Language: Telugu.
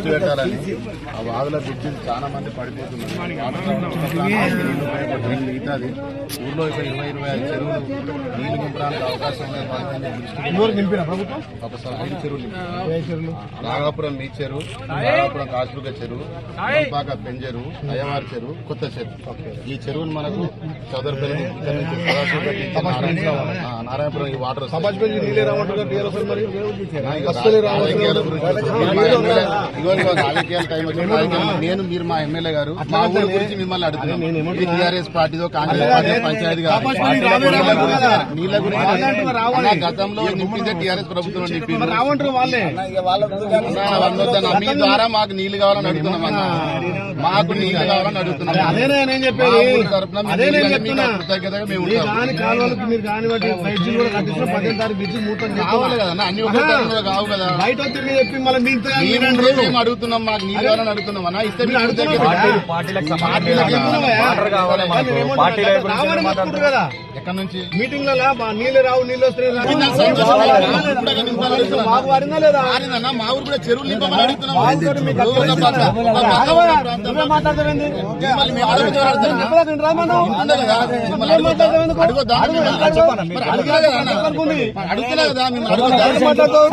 దృష్టి పెట్టాలని ఆ వాగుల బ్రిడ్జిలు చాలా మంది పడిపోతున్నారు. మిగతాది ఊర్లో ఇప్పుడు 20-25 చెరువులు నీళ్లు నింపడానికి అవకాశం ఉన్నాయి. ఒక 5 చెరువులు నాగాపురం బీచ్ చెరువు, నాగాపురం కాసులుగ చెరువు, పాక పెన్ చెరువు, అయ్యవారి చెరువు, కొత్త చెరువు. ఈ చెరువును మనకు చౌదరిపల్లి ఇక్కడ నుంచి నారాయణపురం ఈ వాటర్ రాజకీయాల టైం నేను మీరు మా ఎమ్మెల్యే గారు మా ఊరి గురించి మిమ్మల్ని అడుగుతున్నాను. టీఆర్ఎస్ పార్టీతో కాంగ్రెస్ పార్టీ పంచాయతీ కాదు. నీళ్ళ గురించి గతంలో నింపిందే టీఆర్ఎస్ ప్రభుత్వం నింపింది. మీ ద్వారా మాకు నీళ్లు కావాలని అడుగుతున్నాం అన్న. మాకు నీళ్లు కావాలని అడుగుతున్నాం. కృతజ్ఞతగా మేము కావాలి కదా అన్ని ఒక కావు కదా. మేము అడుగుతున్నాం, మాకు నీళ్ళు కావాలని అడుగుతున్నాం అన్న. ఇస్తే ఎక్కడి నుంచి మీటింగ్లలో నీళ్ళు రావు, నీళ్ళు వస్తున్నాయి. మా ఊరు కూడా చెరువులు నింపమని అడుగుతున్నాం. అడుగుతున్నా కదా మేము